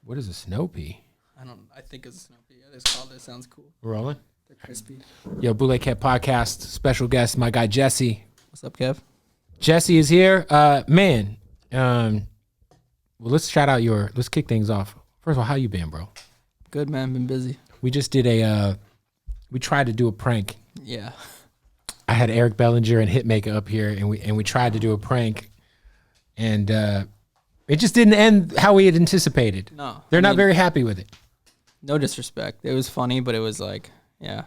What is a snow pea? I think it's a snow pea. Yeah, it's called it. Sounds cool. We're rolling? They're crispy. Yo, Bootleg Kev podcast, special guest, my guy Jesse. What's up, Kev? Jesse is here. Man, well, let's let's kick things off. First of all, how you been, bro? Good, man. Been busy. We just did we tried to do a prank. Yeah. I had Eric Bellinger and Hitmaker up here, and we tried to do a prank, and it just didn't end how we had anticipated. No. They're not very happy with it. No disrespect. It was funny, but it was like, yeah.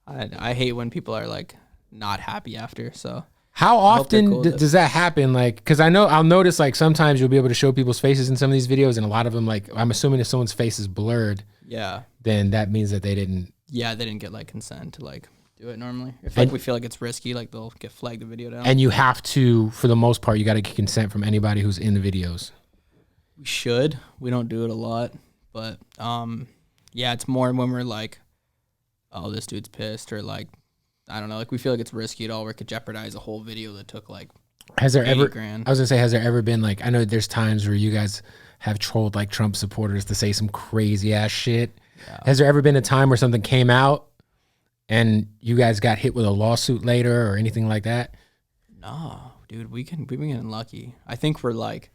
I hate when people are like not happy after, so. How often does that happen? Like, because I'll notice like sometimes you'll be able to show people's faces in some of these videos, and a lot of them, like, I'm assuming if someone's face is blurred, yeah, then that means that they didn't. Yeah, they didn't get like consent to like do it normally. If like we feel like it's risky, like they'll get flagged the video down. And you have to, for the most part, you got to get consent from anybody who's in the videos. We should. We don't do it a lot, but yeah, it's more when we're like, oh, this dude's pissed, or like, I don't know, like we feel like it's risky at all where it could jeopardize a whole video that took like has there ever grand. I was gonna say, has there ever been like, I know there's times where you guys have trolled like Trump supporters to say some crazy ass shit. Yeah. Has there ever been a time where something came out and you guys got hit with a lawsuit later or anything like that? No, dude, we've been getting lucky. I think we're like,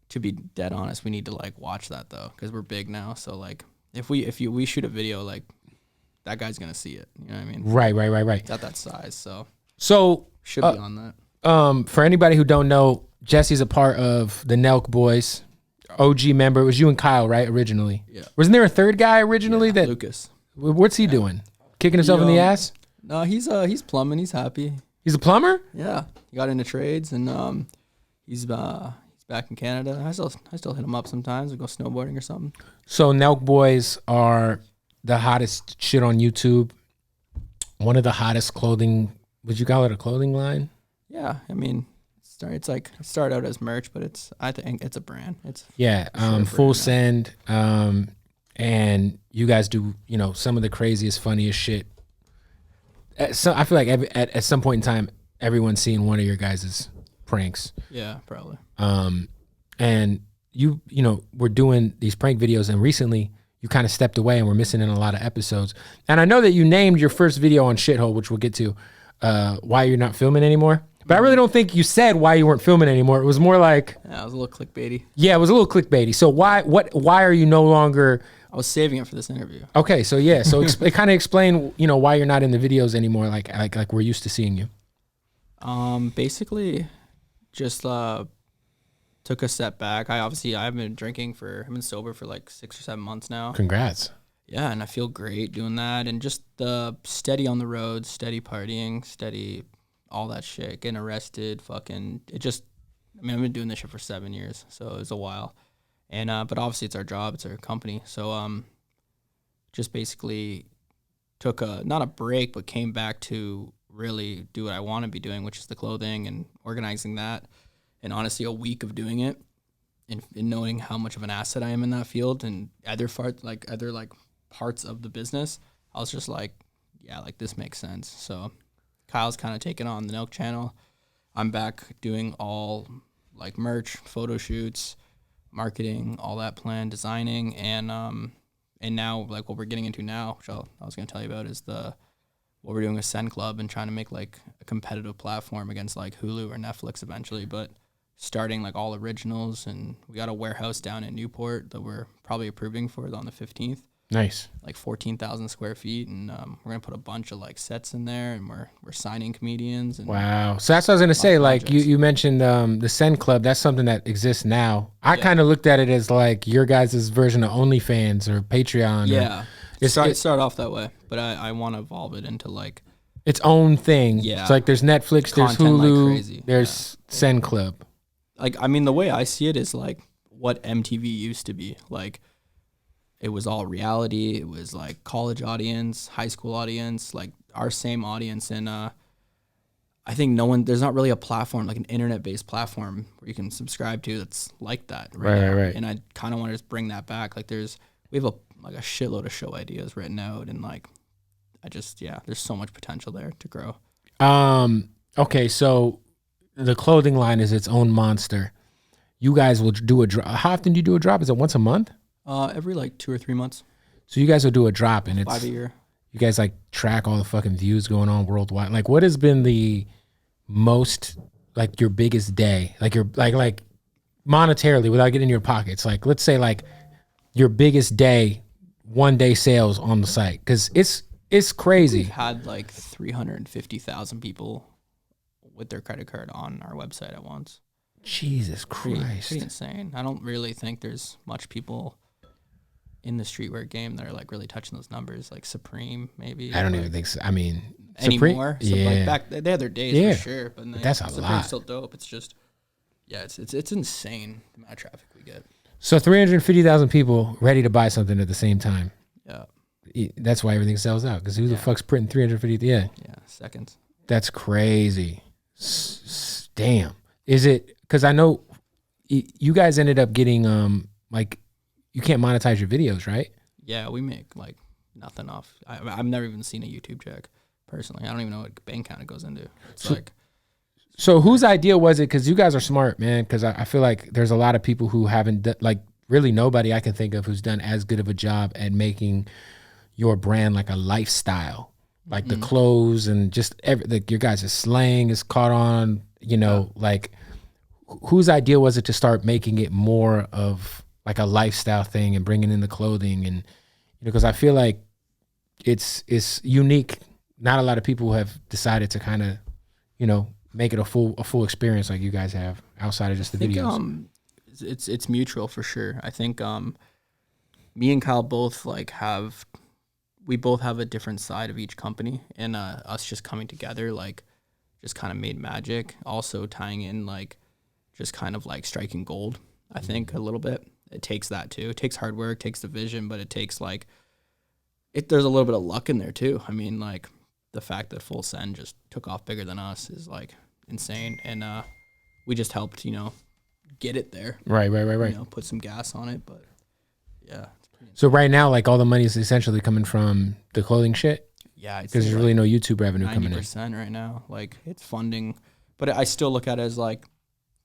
to be dead honest, we need to like watch that though, because we're big now. So like, if we shoot a video, like that guy's gonna see it. You know what I mean? Right. It's at that size, so should be on that. For anybody who don't know, Jesse's a part of the Nelk Boys, OG member. It was you and Kyle, right? Originally, yeah. Wasn't there a third guy originally? That Lucas. What's he doing? Kicking himself in the ass? No, he's plumbing. He's happy. He's a plumber? Yeah, he got into trades, and he's back in Canada. I still hit him up sometimes. We go snowboarding or something. So Nelk Boys are the hottest shit on YouTube. One of the hottest clothing. Would you call it a clothing line? Yeah, I mean, it started out as merch, but I think it's a brand. It's full send. And you guys do, some of the craziest, funniest shit. So I feel like at some point in time, everyone's seen one of your guys' pranks. Yeah, probably. And we're doing these prank videos, and recently you kind of stepped away, and we're missing in a lot of episodes. And I know that you named your first video on Shithole, which we'll get to, why you're not filming anymore. But I really don't think you said why you weren't filming anymore. It was more like, yeah, it was a little clickbaity. Yeah, it was a little clickbaity. So why are you no longer? I was saving it for this interview. Okay, so yeah, so it kind of explain, why you're not in the videos anymore, like we're used to seeing you. Basically, just took a step back. I've been sober for like 6 or 7 months now. Congrats. Yeah, and I feel great doing that, and just steady on the road, steady partying, steady all that shit, getting arrested, I've been doing this shit for 7 years, so it was a while. And but obviously it's our job, it's our company. So just basically took not a break, but came back to really do what I want to be doing, which is the clothing and organizing that. And honestly, a week of doing it and knowing how much of an asset I am in that field and other parts of the business, I was just like, yeah, like this makes sense. So Kyle's kind of taken on the Nelk channel. I'm back doing all like merch, photo shoots, marketing, all that plan, designing, and now like what we're getting into now, which I was going to tell you about, is what we're doing with Send Club and trying to make like a competitive platform against like Hulu or Netflix eventually, but starting like all originals, and we got a warehouse down in Newport that we're probably approving for on the 15th. Nice. Like 14,000 square feet, and we're gonna put a bunch of like sets in there, and we're signing comedians. And wow. So that's what I was gonna say. Like you mentioned the Send Club. That's something that exists now. I kind of looked at it as like your guys' version of OnlyFans or Patreon. Yeah. It started off that way, but I want to evolve it into like its own thing. Yeah. It's like there's Netflix, there's Hulu, like there's Send Club. Like, I mean, the way I see it is like what MTV used to be. Like, it was all reality. It was like college audience, high school audience, like our same audience. And I think there's not really a platform, like an internet-based platform where you can subscribe to that's like that. Right. And I kind of want to just bring that back. Like we have a shitload of show ideas written out, and like, there's so much potential there to grow. Okay, so the clothing line is its own monster. You guys will do a drop. How often do you do a drop? Is it once a month? Every like 2 or 3 months. So you guys will do a drop, and it's 5 a year. You guys like track all the fucking views going on worldwide. Like, what has been the most, like, your biggest day? Like your like monetarily, without getting in your pockets. Like, let's say like your biggest day, 1 day sales on the site, because it's crazy. We've had like 350,000 people with their credit card on our website at once. Jesus Christ. Pretty insane. I don't really think there's much people in the streetwear game that are like really touching those numbers, like Supreme maybe. I don't even think so. I mean, anymore. Supreme, So yeah. like back they had their days for sure, but that's a Supreme's lot. still dope. It's just it's insane the amount of traffic we get. So 350,000 people ready to buy something at the same time. Yeah. That's why everything sells out, because who the fuck's printing 350? Yeah. Yeah, seconds. That's crazy. Damn. Is it, because I know you guys ended up getting like, you can't monetize your videos, right? Yeah, we make like nothing off. I've never even seen a YouTube check personally. I don't even know what bank account it goes into. So whose idea was it? Because you guys are smart, man. Because I feel like there's a lot of people who haven't like really nobody I can think of who's done as good of a job at making your brand like a lifestyle, like the clothes and just like your guys' slang is caught on. Like whose idea was it to start making it more of like a lifestyle thing and bringing in the clothing? And because I feel like it's unique. Not a lot of people have decided to kind of make it a full experience like you guys have outside of just the videos. It's mutual for sure. I think me and Kyle both we both have a different side of each company, and us just coming together like just kind of made magic. Also tying in like just kind of like striking gold. I think a little bit. It takes that too. It takes hard work, takes the vision, but it takes there's a little bit of luck in there too. I mean, like the fact that Full Send just took off bigger than us is like insane, and we just helped get it there. Right. Put some gas on it, but yeah. So right now, like all the money is essentially coming from the clothing shit. Yeah, because there's really no YouTube revenue coming in. 90% right now. Like it's funding, but I still look at it as like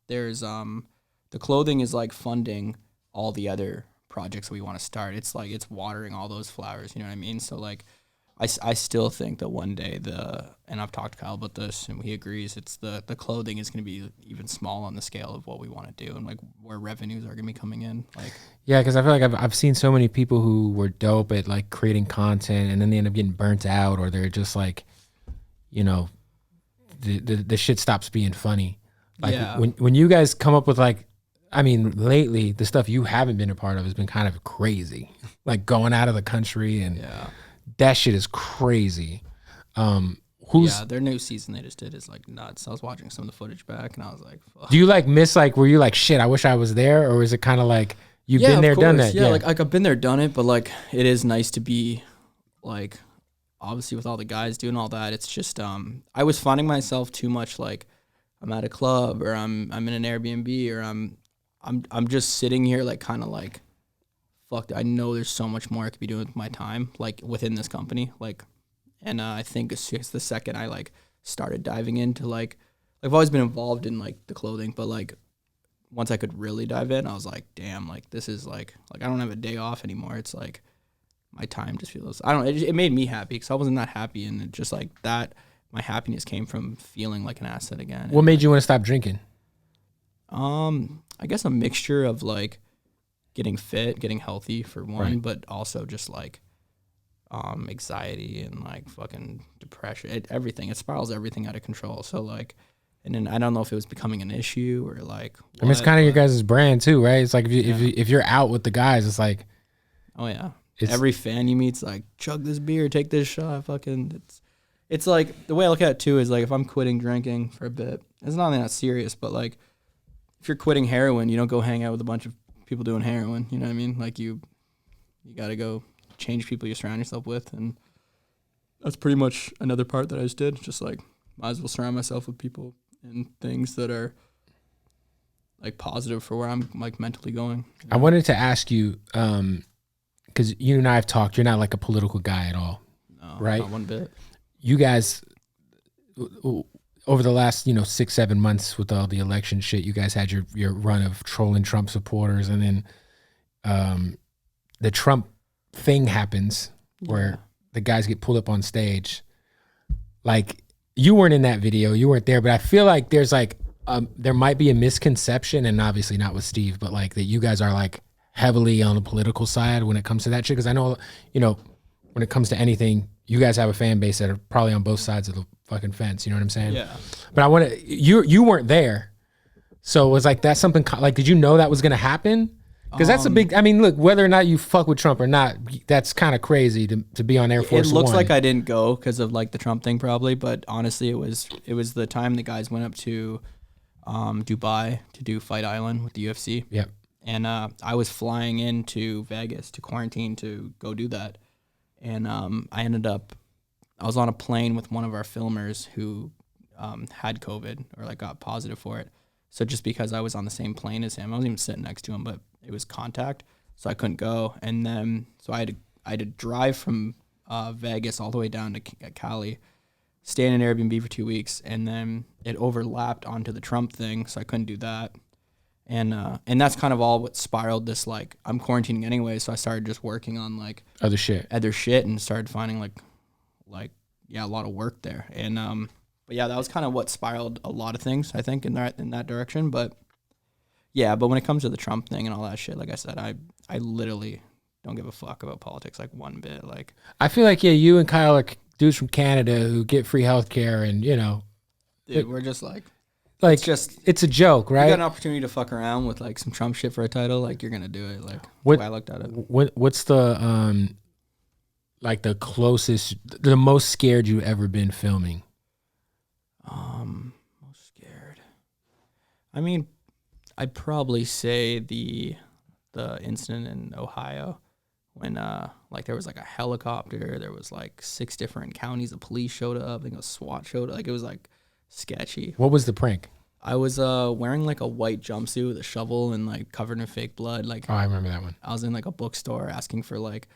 there's the clothing is like funding all the other projects we want to start. It's like it's watering all those flowers. You know what I mean? So like I still think that one day and I've talked to Kyle about this and he agrees, it's the clothing is going to be even small on the scale of what we want to do and like where revenues are going to be coming in. Like yeah, because I feel like I've seen so many people who were dope at like creating content and then they end up getting burnt out, or they're just like, the shit stops being funny. Like when you guys come up with like, I mean, lately the stuff you haven't been a part of has been kind of crazy, like going out of the country and that shit is crazy. Their new season they just did is like nuts. I was watching some of the footage back and I was like, fuck. Do you like miss like, were you like, shit, I wish I was there? Or is it kind of like you've been there, done that? Yeah, like I've been there, done it, but like it is nice to be like, obviously with all the guys doing all that, it's just, I was finding myself too much like I'm at a club or I'm in an Airbnb or I'm just sitting here like kind of like, fuck, I know there's so much more I could be doing with my time, like within this company, like, and I think it's the second I like started diving into like I've always been involved in like the clothing, but like once I could really dive in, I was like, damn, like this is like I don't have a day off anymore. It's like my time just feels, I don't know, it made me happy because I wasn't that happy, and it just like that, my happiness came from feeling like an asset again. What made you want to stop drinking? I guess a mixture of like getting fit, getting healthy for one, right, but also just like anxiety and like fucking depression, everything. It spirals everything out of control. So like, and then I don't know if it was becoming an issue or like I mean, it's kind of your guys' brand too, right? It's like if you're out with the guys, it's like, oh yeah, every fan you meet's like, chug this beer, take this shot, fucking. It's like the way I look at it too is like if I'm quitting drinking for a bit, it's not that serious, but like if you're quitting heroin, you don't go hang out with a bunch of people doing heroin. You know what I mean? Like you got to go change people you surround yourself with, and that's pretty much another part that I just did. Just like might as well surround myself with people and things that are like positive for where I'm like mentally going. I wanted to ask you, because you and I have talked. You're not like a political guy at all, no, right? Not one bit. You guys, over the last 6-7 months with all the election shit, you guys had your run of trolling Trump supporters, and then the Trump thing happens where the guys get pulled up on stage. Like, you weren't in that video, you weren't there, but I feel like there's like there might be a misconception, and obviously not with Steve, but like that you guys are like heavily on the political side when it comes to that shit. Because I know, you know, when it comes to anything, you guys have a fan base that are probably on both sides of the fucking fence. You know what I'm saying? Yeah. But I want to. You weren't there, so it was like that's something. Like, did you know that was gonna happen? Because that's a big. I mean, look, whether or not you fuck with Trump or not, that's kind of crazy to be on Air Force It looks One. like I didn't go because of like the Trump thing, probably. But honestly, it was the time the guys went up to Dubai to do Fight Island with the UFC. Yep. And I was flying into Vegas to quarantine to go do that. And I was on a plane with one of our filmers who had COVID or like got positive for it. So just because I was on the same plane as him, I wasn't even sitting next to him, but it was contact, so I couldn't go. And then so I had to drive from Vegas all the way down to Cali, stay in an Airbnb for 2 weeks, and then it overlapped onto the Trump thing, so I couldn't do that. And that's kind of all what spiraled this, like, I'm quarantining anyway, so I started just working on like other shit and started finding like a lot of work there. And but yeah, that was kind of what spiraled a lot of things, I think, in that direction. But yeah, but when it comes to the Trump thing and all that shit, like I said, I literally don't give a fuck about politics like one bit. Like, I feel like, yeah, you and Kyle are dudes from Canada who get free healthcare, and you know, dude, we're just like it's a joke, right? You got an opportunity to fuck around with like some Trump shit for a title, like you're gonna do it. Like, what, the way I looked at it. What's the like the closest, the most scared you've ever been filming? Most scared. I mean, I'd probably say the incident in Ohio when like there was like a helicopter, there was like 6 different counties of police showed up, I think a SWAT showed up, like it was like sketchy. What was the prank? I was wearing like a white jumpsuit with a shovel and like covered in fake blood. Like, oh, I remember that one. I was in like a bookstore asking for like,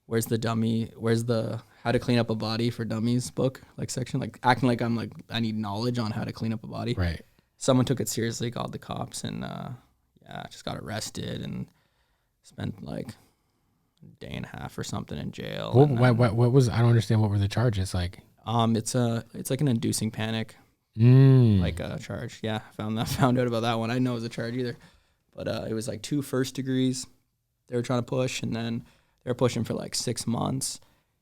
where's the how to clean up a body for dummies book, like section, like acting like I'm like I need knowledge on how to clean up a body. Right. Someone took it seriously, called the cops, and just got arrested and spent like a day and a half or something in jail. What was, I don't understand, what were the charges like? It's like an inducing panic, like a charge. Yeah, found out about that one. I didn't know it was a charge either, but it was like 2 first degrees they were trying to push, and then they were pushing for like 6 months,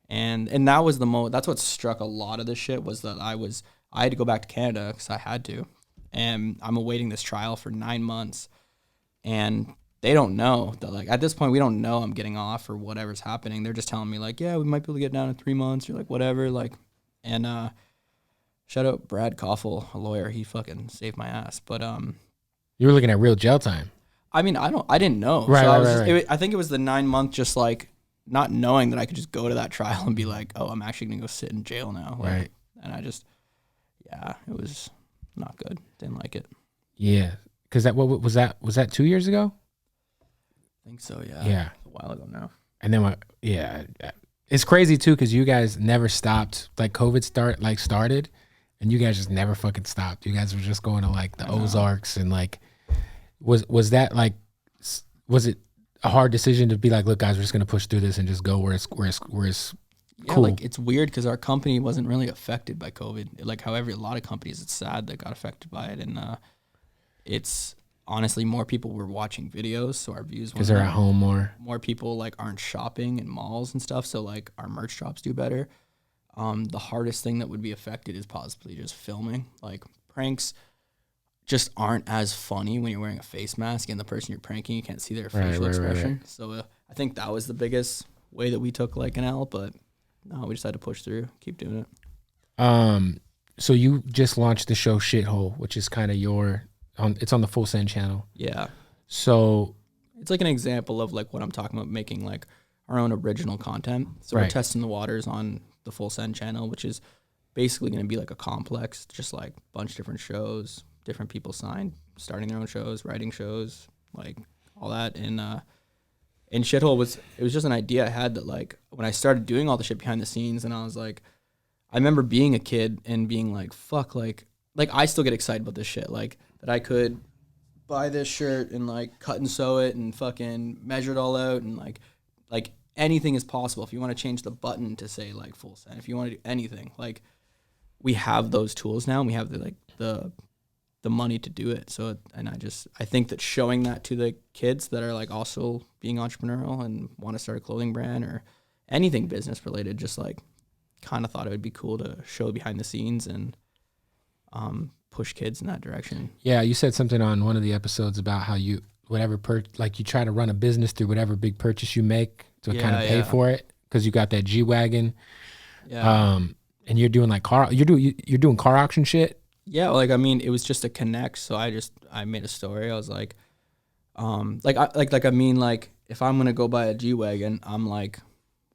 and that was that's what struck a lot of this shit, was that I had to go back to Canada because I had to, and I'm awaiting this trial for 9 months, and they don't know that, like, at this point we don't know I'm getting off or whatever's happening. They're just telling me like, yeah, we might be able to get down in 3 months or like whatever, like, and shout out Brad Koffel, a lawyer, he fucking saved my ass. But you were looking at real jail time. I mean, I didn't know. Right, so right. I think it was the 9 month, just like not knowing that I could just go to that trial and be like, oh, I'm actually gonna go sit in jail now. Like, right. And I just, yeah, it was not good. Didn't like it. Yeah, because what was that? Was that 2 years ago? I think so. Yeah. Yeah. A while ago now. And then it's crazy too, because you guys never stopped. Like COVID started, and you guys just never fucking stopped. You guys were just going to like the Ozarks, and like, was that like, was it a hard decision to be like, look, guys, we're just gonna push through this and just go where it's yeah, cool? like, it's weird because our company wasn't really affected by COVID. Like, however, a lot of companies, it's sad, that got affected by it, and it's honestly more people were watching videos, so our views because they're at home more. More people like aren't shopping in malls and stuff, so like our merch shops do better. The hardest thing that would be affected is possibly just filming. Like, pranks just aren't as funny when you're wearing a face mask and the person you're pranking, you can't see their facial expression. Right. So I think that was the biggest way that we took like an L, but no, we just had to push through, keep doing it. So you just launched the show Shithole, which is kind of it's on the Full Send channel. Yeah. So it's like an example of like what I'm talking about, making like our own original content. So we're testing the waters on the Full Send channel, which is basically going to be like a complex, just like a bunch of different shows, different people signed, starting their own shows, writing shows, like all that. And Shithole it was just an idea I had that, like, when I started doing all the shit behind the scenes, and I was like, I remember being a kid and being like, fuck, like I still get excited about this shit, like that I could buy this shirt and like cut and sew it and fucking measure it all out and like like anything is possible. If you want to change the button to say like full send, if you want to do anything, like we have those tools now, and we have the money to do it. So, and I think that showing that to the kids that are like also being entrepreneurial and want to start a clothing brand or anything business related, just like kind of thought it would be cool to show behind the scenes and push kids in that direction. Yeah, you said something on one of the episodes about how you like you try to run a business through whatever big purchase you make to kind of pay for it, because you got that G-Wagon. Yeah. And you're doing like you're doing car auction shit. Yeah, like I mean, it was just a connect. So I made a story. I was like, like if I'm gonna go buy a G-Wagon, I'm like,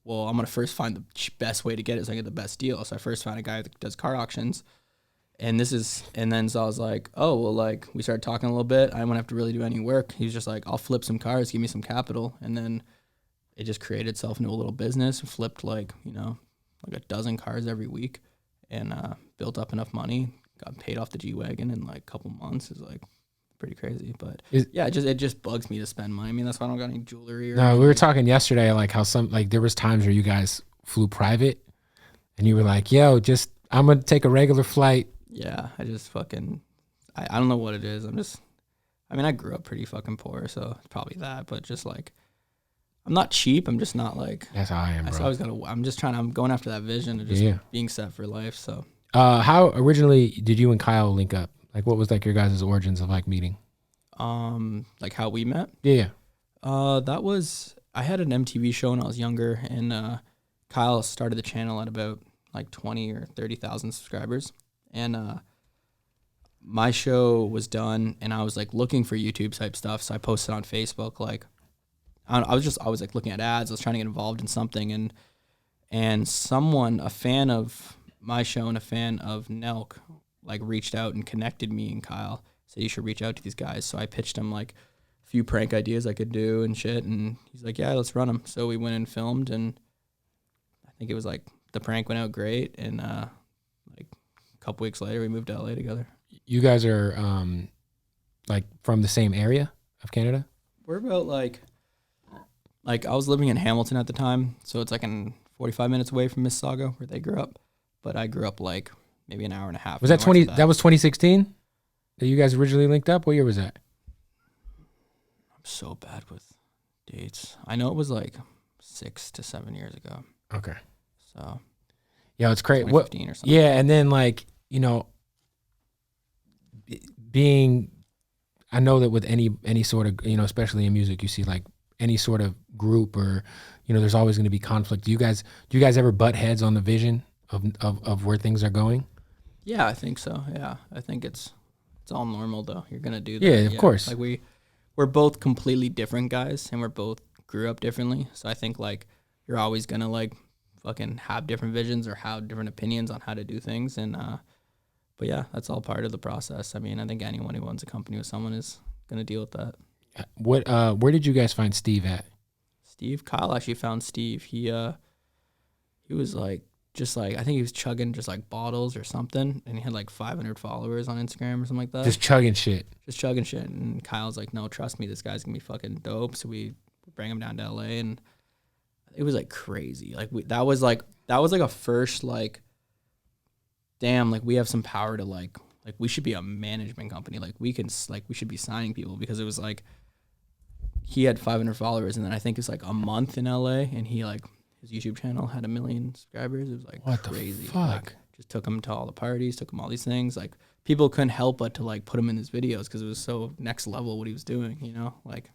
well, I'm gonna first find the best way to get it so I get the best deal. So I first found a guy that does car auctions, and then so I was like, oh well, like we started talking a little bit. I don't have to really do any work. He's just like, I'll flip some cars, give me some capital, and then it just created itself into a little business. Flipped like like a dozen cars every week, and built up enough money. Got paid off the G-Wagon in like a couple months. Is like pretty crazy, but it just bugs me to spend money. I mean, that's why I don't got any jewelry. No, we were talking yesterday, like how there was times where you guys flew private, and you were like, "Yo, I'm gonna take a regular flight." Yeah, I just fucking, I don't know what it is. I grew up pretty fucking poor, so it's probably that. But just like, I'm not cheap. I'm just not like. That's how I am, bro. I'm going after that vision of just being set for life. So. How originally did you and Kyle link up? Like, what was like your guys' origins of like meeting? Like how we met? Yeah. I had an MTV show when I was younger, and Kyle started the channel at about like 20 or 30,000 subscribers, and my show was done, and I was like looking for YouTube type stuff, so I posted on Facebook. Like, I was like looking at ads. I was trying to get involved in something, and someone, a fan of my show and a fan of Nelk, like reached out and connected me and Kyle, said you should reach out to these guys. So I pitched him like a few prank ideas I could do and shit, and he's like, yeah, let's run them. So we went and filmed, and I think it was like the prank went out great, and like a couple weeks later we moved to LA together. You guys are like from the same area of Canada? We're about like I was living in Hamilton at the time, so it's like 45 minutes away from Mississauga where they grew up. But I grew up like maybe an hour and a half. Was that That was 2016 that you guys originally linked up? What year was that? I'm so bad with dates. I know it was like 6 to 7 years ago. Okay. So. Yeah, it's crazy. 2015 or something. Yeah, and then like I know that with any sort of especially in music, you see like any sort of group or there's always going to be conflict. Do you guys ever butt heads on the vision of where things are going? Yeah, I think so. Yeah, I think it's all normal though. You're gonna do that. Yeah, of course. Like we're both completely different guys, and we're both grew up differently. So I think like you're always gonna like fucking have different visions or have different opinions on how to do things. And but yeah, that's all part of the process. I mean, I think anyone who owns a company with someone is gonna deal with that. Where did you guys find Steve at? Kyle actually found Steve. He was like. Just like, I think he was chugging just like bottles or something, and he had like 500 followers on Instagram or something like that. Just chugging shit. And Kyle's like, no, trust me, this guy's gonna be fucking dope. So we bring him down to LA, and it was like crazy. Like that was like a first like, damn, like we have some power to like we should be a management company. Like we should be signing people, because it was like he had 500 followers, and then I think it's like a month in LA, and he like. His YouTube channel had 1 million subscribers. It was like what crazy. The fuck? Like, just took him to all the parties, took him all these things. Like people couldn't help but to like put him in his videos because it was so next level what he was doing. Like.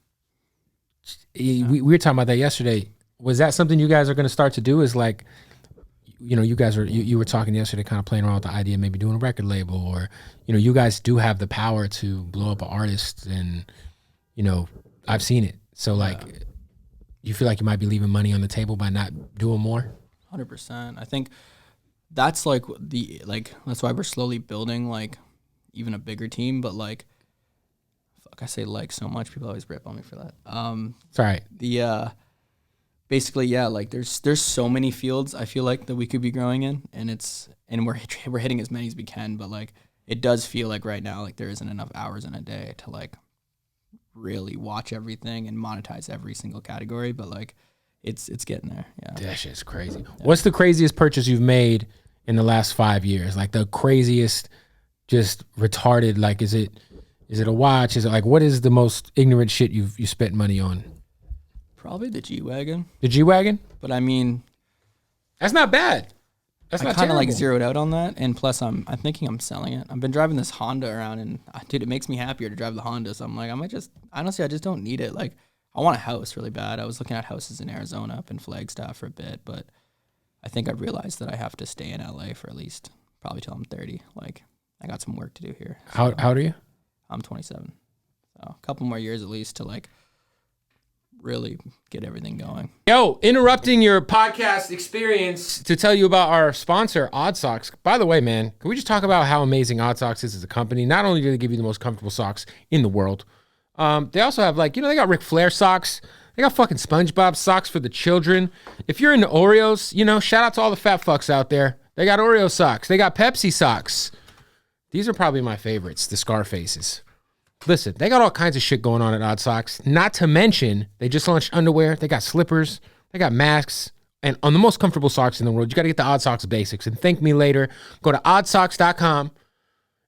We were talking about that yesterday. Was that something you guys are going to start to do? Is like, you guys were you were talking yesterday, kind of playing around with the idea of maybe doing a record label, or you guys do have the power to blow up an artist, and I've seen it. So like. Yeah. You feel like you might be leaving money on the table by not doing more? 100%. I think that's like that's why we're slowly building like even a bigger team. But like, fuck, I say like so much. People always rip on me for that. It's all right. Basically, yeah, like there's so many fields I feel like that we could be growing in, and we're hitting as many as we can. But like, it does feel like right now like there isn't enough hours in a day to like really watch everything and monetize every single category. But like it's getting there. Yeah. That shit's crazy. Yeah. What's the craziest purchase you've made in the last 5 years? Like the craziest, just retarded. Like, is it a watch? Is it like, what is the most ignorant shit you spent money on? Probably the G-Wagon. The G-Wagon? But I mean, that's not bad. That's I not kind of terrible. like zeroed out on that, and plus I'm thinking I'm selling it. I've been driving this Honda around, and dude, it makes me happier to drive the Honda. So I'm like, honestly, I just don't need it. Like, I want a house really bad. I was looking at houses in Arizona up in Flagstaff for a bit, but I think I realized that I have to stay in LA for at least probably till I'm 30. Like, I got some work to do here. So how old are you? I'm 27. So a couple more years at least to like really get everything going. Yo, interrupting your podcast experience to tell you about our sponsor, Odd Socks. By the way, man, can we just talk about how amazing Odd Socks is as a company? Not only do they give you the most comfortable socks in the world, they also have like, they got Ric Flair socks. They got fucking SpongeBob socks for the children. If you're into Oreos, shout out to all the fat fucks out there. They got Oreo socks. They got Pepsi socks. These are probably my favorites, the Scarfaces. Listen, they got all kinds of shit going on at Odd Socks. Not to mention, they just launched underwear. They got slippers. They got masks. And on the most comfortable socks in the world, you got to get the Odd Socks basics. And thank me later. Go to oddsocks.com.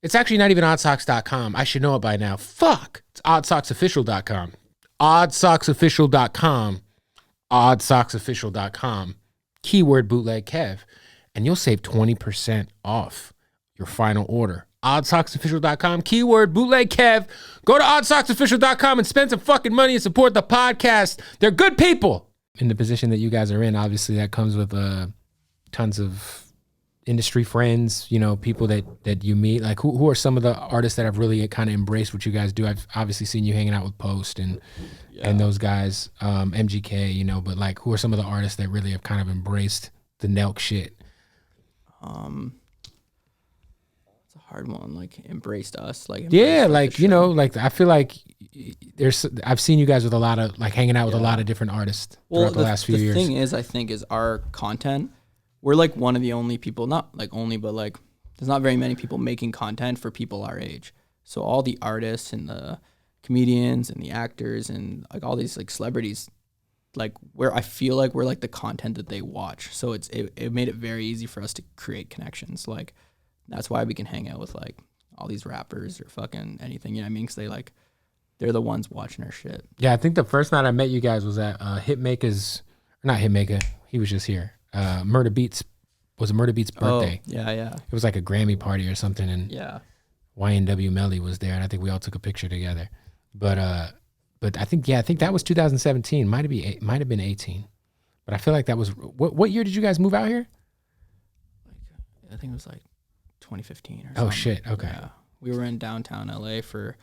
It's actually not even oddsocks.com. I should know it by now. Fuck. It's oddsocksofficial.com. Oddsocksofficial.com. Oddsocksofficial.com. Keyword Bootleg Kev. And you'll save 20% off your final order. Oddsocksofficial.com, keyword Bootleg Kev. Go to oddsocksofficial.com and spend some fucking money and support the podcast. They're good people. In the position that you guys are in, obviously that comes with tons of industry friends, people that you meet. Like who are some of the artists that have really kind of embraced what you guys do? I've obviously seen you hanging out with Post and those guys, MGK, but like who are some of the artists that really have kind of embraced the Nelk shit? Hard one, like embraced us, like like I feel like I've seen you guys with a lot of like hanging out with a lot of different artists throughout the last few years. The thing is, I think is our content, we're like one of the only people, not like only, but like there's not very many people making content for people our age. So all the artists and the comedians and the actors and like all these like celebrities, like I feel like we're like the content that they watch. So it made it very easy for us to create connections. Like, that's why we can hang out with like all these rappers or fucking anything, you know what I mean? Because they're the ones watching our shit. Yeah, I think the first night I met you guys was at not Hitmaker, he was just here. Murder Beats birthday. Oh, yeah. It was like a Grammy party or something, and YNW Melly was there, and I think we all took a picture together. But I think that was 2017. Might have been 18. But I feel like that was what year did you guys move out here? I think it was like 2015 or something. Oh shit, okay. Yeah. We were in downtown LA for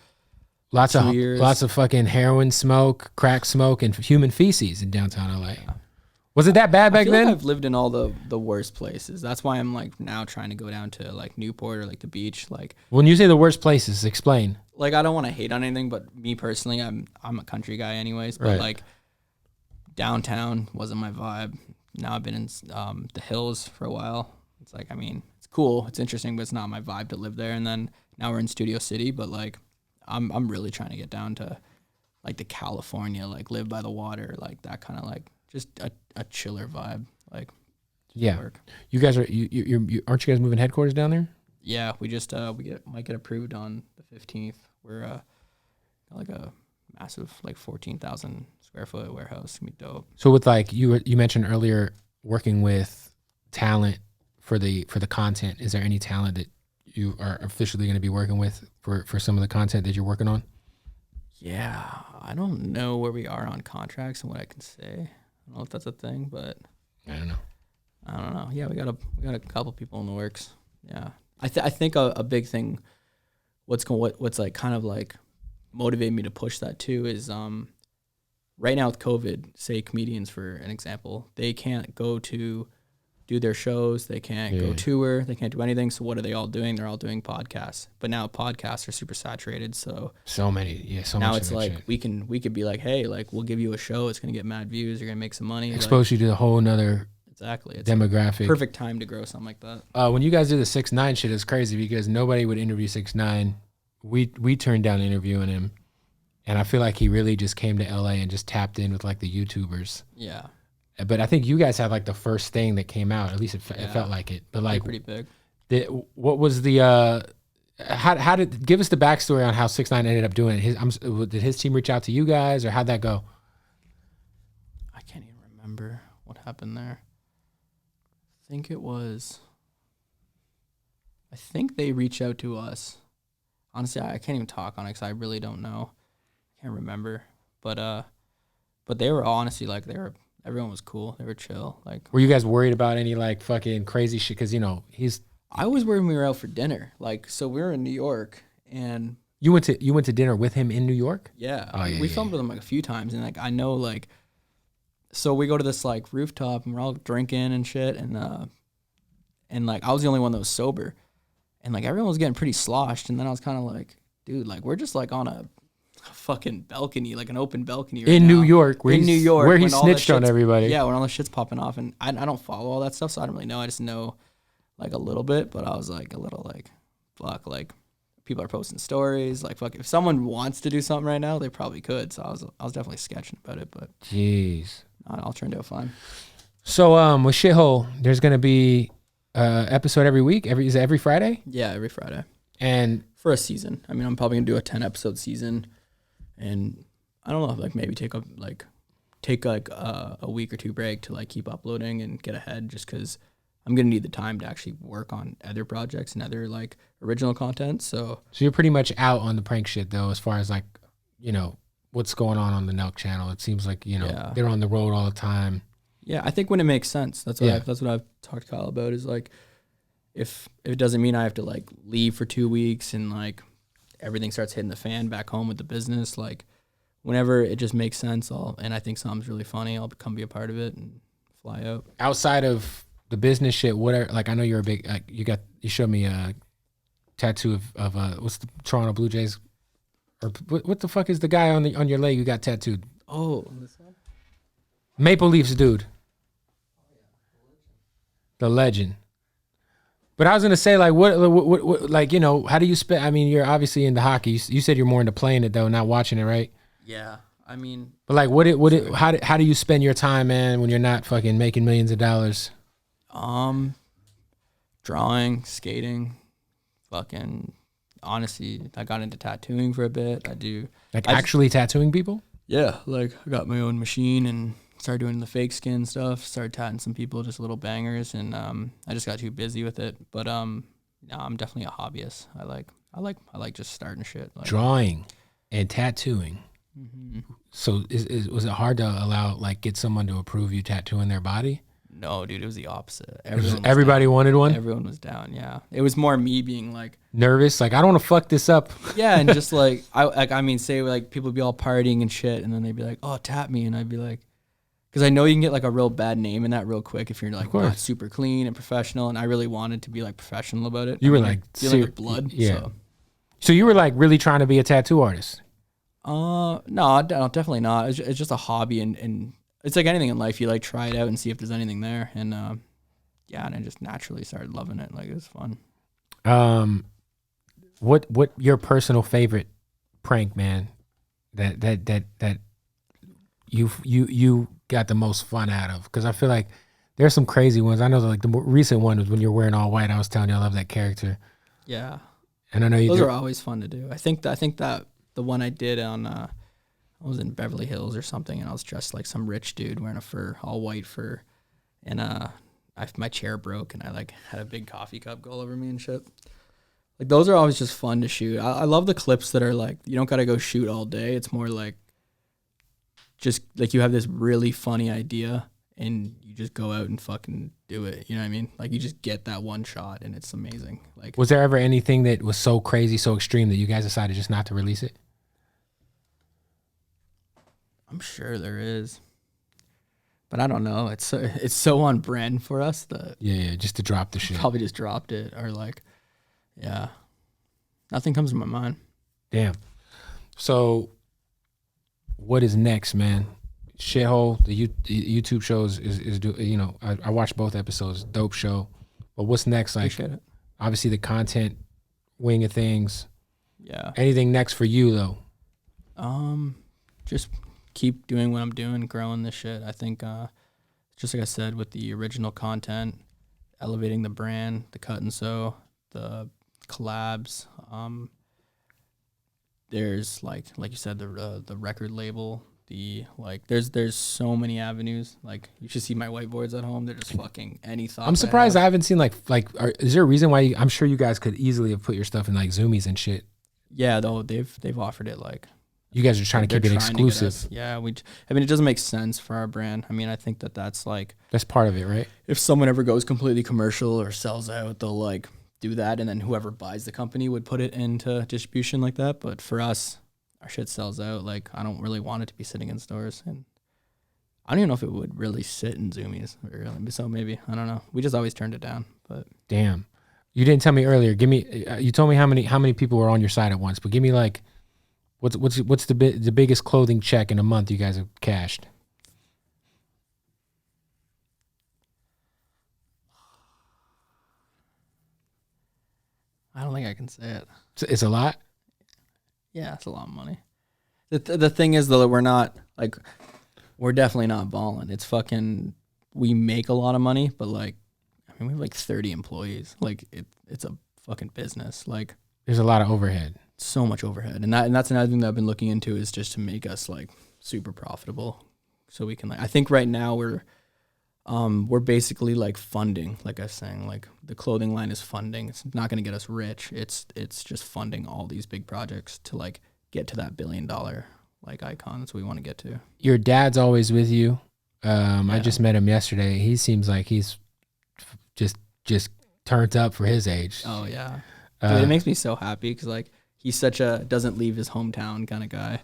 lots 2 years. Lots of fucking heroin smoke, crack smoke, and human feces in downtown LA. Yeah. Was it that bad back then? Like I've lived in all the worst places. That's why I'm like now trying to go down to like Newport or like the beach. Like when you say the worst places, explain. Like I don't want to hate on anything, but me personally, I'm a country guy anyways. But like downtown wasn't my vibe. Now I've been in the hills for a while. It's like, I mean, it's cool, it's interesting, but it's not my vibe to live there. And then now we're in Studio City, but like I'm really trying to get down to like the California, like live by the water, like that kind of like just a chiller vibe. Like work. You guys are you aren't you guys moving headquarters down there? Yeah, we just might get approved on the 15th. We're like a massive like 14,000 square foot warehouse. It's gonna be dope. So with like you mentioned earlier, working with talent for the content, is there any talent that you are officially going to be working with for some of the content that you're working on? Yeah, I don't know where we are on contracts and what I can say. I don't know if that's a thing, but I don't know. Yeah, we got a couple people in the works. Yeah, I think a big thing, what's like kind of like motivated me to push that too is right now with COVID, say comedians for an example, they can't go to do their shows, they can't go tour, they can't do anything. So what are they all doing? They're all doing podcasts. But now podcasts are super saturated. So many. Now it's like shit. we could be like, hey, like we'll give you a show. It's gonna get mad views. You're gonna make some money. Expose you to a whole nother it's demographic. Perfect time to grow something like that. When you guys did the 6ix9ine shit, it's crazy because nobody would interview 6ix9ine. We turned down interviewing him, and I feel like he really just came to LA and just tapped in with like the YouTubers. Yeah. But I think you guys had like the first thing that came out. At least it felt like it. But like, pretty big. What was the? How did give us the backstory on how 6ix9ine ended up doing it? Did his team reach out to you guys, or how'd that go? I can't even remember what happened there. I think they reached out to us. Honestly, I can't even talk on it because I really don't know. I can't remember. But they were honestly like everyone was cool. They were chill. Like, were you guys worried about any like fucking crazy shit? Because I was worried when we were out for dinner. Like, so we were in New York, and you went to dinner with him in New York. Yeah, oh, yeah we filmed with him like a few times, and like I know like, so we go to this like rooftop, and we're all drinking and shit, and like I was the only one that was sober, and like everyone was getting pretty sloshed, and then I was kind of like, dude, like we're just like on a fucking balcony, like an open balcony right in now. New York, where he snitched on everybody. Yeah, when all the shit's popping off, and I don't follow all that stuff, so I don't really know. I just know like a little bit, but I was like a little like, fuck, like people are posting stories, like fuck. If someone wants to do something right now, they probably could. So I was definitely sketching about it, but jeez, I'll turned out fine. So with Shithole, there's gonna be episode every week. Is it every Friday? Yeah, every Friday. And for a season. I mean, I'm probably gonna do a 10-episode season, and I don't know, like maybe take a week or two break to like keep uploading and get ahead, just because I'm gonna need the time to actually work on other projects and other like original content. So you're pretty much out on the prank shit though, as far as like, what's going on the Nelk channel. It seems like they're on the road all the time. Yeah, I think when it makes sense. That's what I've talked to Kyle about, is like if it doesn't mean I have to like leave for 2 weeks and like everything starts hitting the fan back home with the business, like whenever it just makes sense, and I think something's really funny, I'll come be a part of it and fly out. Outside of the business shit, like I know you're a big you showed me a tattoo of what's the Toronto Blue Jays, or what the fuck is the guy on your leg you got tattooed? Oh, this one? Maple Leafs dude. The legend. But I was gonna say, like, what like, how do you spend? I mean, you're obviously into hockey. You said you're more into playing it though, not watching it, right? Yeah, I mean, but like, how do you spend your time, man, when you're not fucking making millions of dollars? Drawing, skating, fucking. Honestly, I got into tattooing for a bit. Actually tattooing people? Yeah, like I got my own machine and started doing the fake skin stuff. Started tatting some people, just little bangers, and I just got too busy with it. But no, I'm definitely a hobbyist. I like just starting shit. Like, drawing and tattooing. Mm-hmm. So was it hard to get someone to approve you tattooing their body? No, dude, it was the opposite. Everybody wanted one? Everyone was down, yeah. It was more me being like nervous, like I don't want to fuck this up. Yeah, and just like say like people would be all partying and shit, and then they'd be like, "Oh, tap me," and I'd be like, because I know you can get like a real bad name in that real quick if you're like not super clean and professional, and I really wanted to be like professional about it. You were like dealing with blood, yeah. So you were like really trying to be a tattoo artist? No, definitely not. It's just a hobby, and it's like anything in life. You like try it out and see if there's anything there, and and I just naturally started loving it. Like it was fun. What your personal favorite prank, man? That you got the most fun out of? Because I feel like there's some crazy ones. I know like the more recent one was when you're wearing all white. I was telling you I love that character. Yeah, and I know those are always fun to do. I think that the one I did on I was in Beverly Hills or something, and I was dressed like some rich dude wearing a fur, all white fur, and my chair broke, and I like had a big coffee cup go all over me and shit. Like those are always just fun to shoot. I love the clips that are like you don't gotta go shoot all day. It's more like just like you have this really funny idea and you just go out and fucking do it. You know what I mean? Like you just get that one shot and it's amazing. Like, was there ever anything that was so crazy, so extreme that you guys decided just not to release it? I'm sure there is, but I don't know. It's so on brand for us that just to drop the shit. Probably just dropped it, or like, yeah, nothing comes to my mind. Damn. So, what is next, man? Shithole, the YouTube shows is I watched both episodes. Dope show. But what's next? Like, appreciate it. Obviously the content wing of things. Yeah. Anything next for you though? Just keep doing what I'm doing, growing this shit. I think just like I said, with the original content, elevating the brand, the cut and sew, the collabs. There's like you said, the record label. There's so many avenues. Like, you should see my whiteboards at home. They're just fucking any thoughts. I'm surprised I haven't seen is there a reason why I'm sure you guys could easily have put your stuff in like Zoomies and shit. Yeah, though they've offered it. Like, you guys are trying to keep it exclusive. Yeah, I mean, it doesn't make sense for our brand. I mean, I think that's like, that's part of it, right? if someone ever goes completely commercial or sells out, they'll like do that, and then whoever buys the company would put it into distribution like that. But for us, our shit sells out. Like, I don't really want it to be sitting in stores, and I don't even know if it would really sit in Zoomies. Really. So maybe, I don't know. We just always turned it down. But damn, you didn't tell me earlier. Give me. You told me how many people were on your side at once, but give me like, what's the biggest clothing check in a month you guys have cashed? I don't think I can say it. It's a lot. Yeah, it's a lot of money. The thing is, though, that we're not like, we're definitely not balling. It's fucking, we make a lot of money, but like, I mean, we have like 30 employees. Like, it's a fucking business. Like, there's a lot of overhead. So much overhead, and that's another thing that I've been looking into, is just to make us like super profitable, so we can like. I think right now we're basically like funding, like I was saying, like the clothing line is funding. It's not going to get us rich. It's just funding all these big projects to like get to that $1 billion like icon. That's what we want to get to. Your dad's always with you. Yeah. I just met him yesterday. He seems like he's just turned up for his age. Oh yeah, dude, it makes me so happy, because like, he's such a doesn't leave his hometown kind of guy,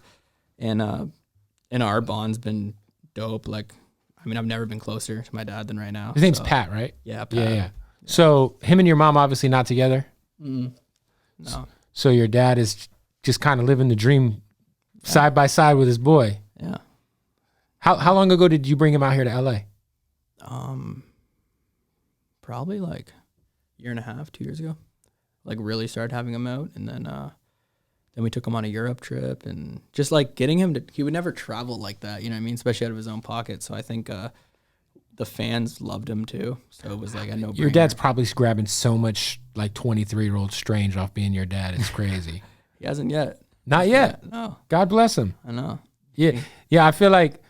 and our bond's been dope. Like, I mean, I've never been closer to my dad than right now. His name's Pat, right? Yeah, Pat. Yeah. So him and your mom obviously not together? No. So your dad is just kind of living the dream side by side with his boy. Yeah. How long ago did you bring him out here to LA? Probably like a year and a half, 2 years ago. Like, really started having him out, and then we took him on a Europe trip, and just like getting him to, he would never travel like that, you know what I mean? Especially out of his own pocket. So I think the fans loved him too. So it was like a no-brainer. Your dad's probably grabbing so much like 23-year-old strange off being your dad. It's crazy. He hasn't yet. Not yet. No. God bless him. I know. Yeah. Yeah. I feel like,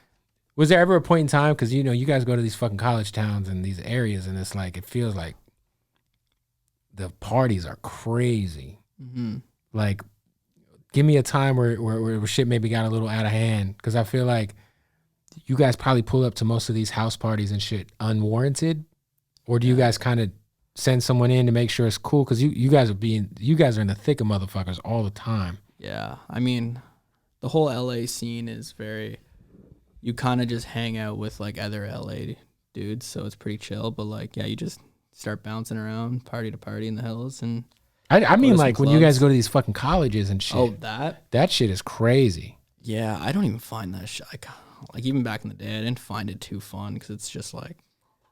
was there ever a point in time, because you know you guys go to these fucking college towns and these areas, and it's like, it feels like the parties are crazy. Mm-hmm. Like, give me a time where shit maybe got a little out of hand, because I feel like you guys probably pull up to most of these house parties and shit unwarranted, or do you guys kind of send someone in to make sure it's cool? Because you guys are in the thick of motherfuckers all the time. Yeah, I mean, the whole LA scene is very, you kind of just hang out with like other LA dudes, so it's pretty chill. But like, yeah, you just start bouncing around party to party in the hills. And I mean, like, when you guys go to these fucking colleges and shit. Oh, that shit is crazy. Yeah, I don't even find that shit. Like, even back in the day, I didn't find it too fun, because it's just like,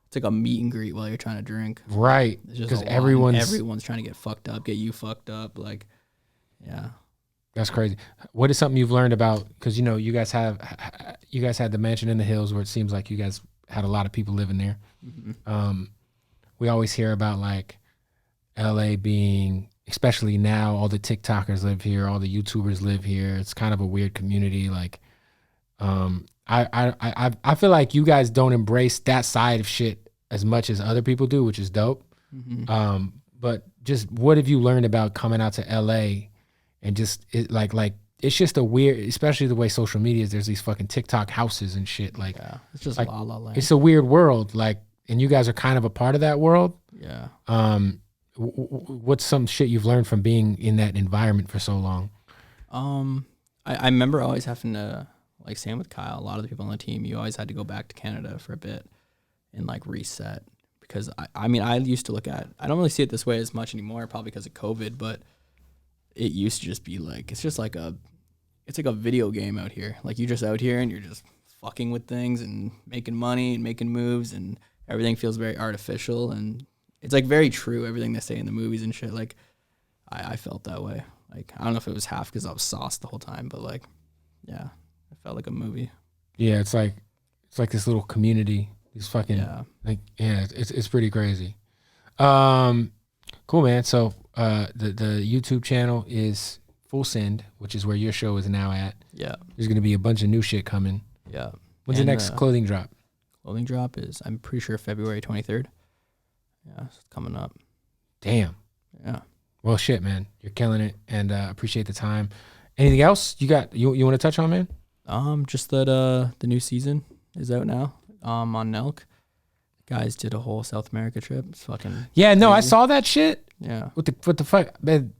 it's like a meet and greet while you're trying to drink. Right. Because everyone's trying to get fucked up, get you fucked up. Like, yeah. That's crazy. What is something you've learned about, because you know you guys had the mansion in the hills where it seems like you guys had a lot of people living there. Mm-hmm. We always hear about like LA being, especially now, all the TikTokers live here, all the YouTubers live here. It's kind of a weird community. Like, I feel like you guys don't embrace that side of shit as much as other people do, which is dope. Mm-hmm. But just what have you learned about coming out to LA, and just it's just a weird, especially the way social media is. There's these fucking TikTok houses and shit. Like, yeah, it's just like, la la land. It's a weird world. Like, and you guys are kind of a part of that world. Yeah. What's some shit you've learned from being in that environment for so long? I remember always having to, like, same with Kyle, a lot of the people on the team, you always had to go back to Canada for a bit and like reset, because I mean, I used to look at, I don't really see it this way as much anymore, probably because of COVID, but it used to just be like, it's like a video game out here. Like, you're just out here and you're just fucking with things and making money and making moves, and everything feels very artificial, and it's like very true, everything they say in the movies and shit. Like, I felt that way. Like, I don't know if it was half because I was sauced the whole time, but like, yeah, it felt like a movie. Yeah, it's like this little community, He's fucking like it's pretty crazy. Cool, man. So the YouTube channel is Full Send, which is where your show is now at. Yeah. There's gonna be a bunch of new shit coming. Yeah. When's the next clothing drop? Clothing drop is, I'm pretty sure, February 23rd. Yeah, it's coming up. Damn. Yeah. Well, shit, man. You're killing it, and appreciate the time. Anything else you got? You want to touch on, man? Just that the new season is out now. On Nelk. Guys did a whole South America trip. It's fucking no, I crazy. saw that shit. Yeah. What the fuck, man?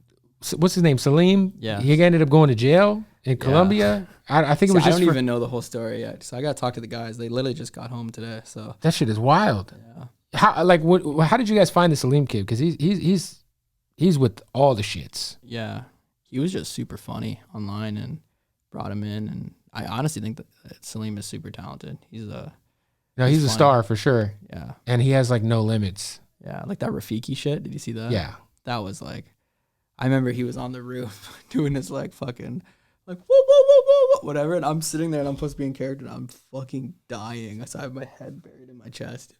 What's his name? Salim. Yeah. He ended up going to jail in Colombia. I think it was I just. don't even know the whole story yet. So I gotta talk to the guys. They literally just got home today. So that shit is wild. yeah. How did you guys find the Salim kid? Because he's with all the shits. Yeah. He was just super funny online and brought him in. And I honestly think that Salim is super talented. He's a star for sure. Yeah. And he has like no limits. Yeah. Like that Rafiki shit. Did you see that? Yeah. That was like, I remember he was on the roof doing his like fucking like whoa, whoa, whoa, whoa, whoa, whatever. And I'm sitting there and I'm supposed to be in character and I'm fucking dying. So I have my head buried in my chest.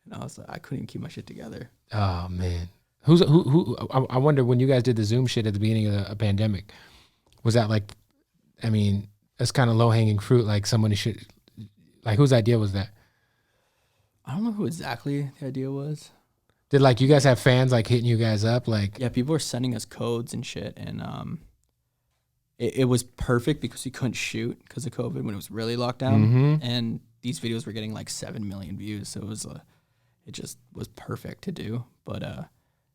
And I was like, I couldn't even keep my shit together. Oh man. Who I wonder when you guys did the Zoom shit at the beginning of the pandemic, was that like, I mean, that's kind of low hanging fruit. Like somebody should, like whose idea was that? I don't know who exactly the idea was. Did like you guys have fans like hitting you guys up? Like, yeah, people were sending us codes and shit. And it was perfect because we couldn't shoot because of COVID when it was really locked down. Mm-hmm. And these videos were getting like 7 million views. So it just was perfect to do. But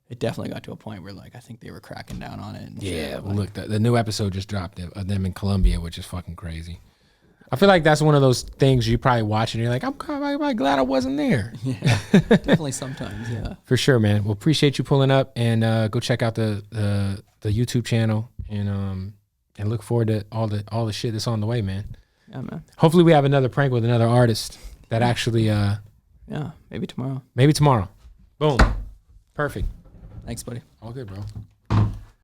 it definitely got to a point where like I think they were cracking down on it. And yeah, shit. well, look, the new episode just dropped of them in Colombia, which is fucking crazy. I feel like that's one of those things you probably watch and you're like, I'm glad I wasn't there. Yeah, definitely sometimes, yeah. For sure, man. Well, appreciate you pulling up, and go check out the YouTube channel, and look forward to all the shit that's on the way, man. Yeah, man. Hopefully we have another prank with another artist that actually yeah, maybe tomorrow. maybe tomorrow. Boom. Perfect. Thanks, buddy. All good, bro.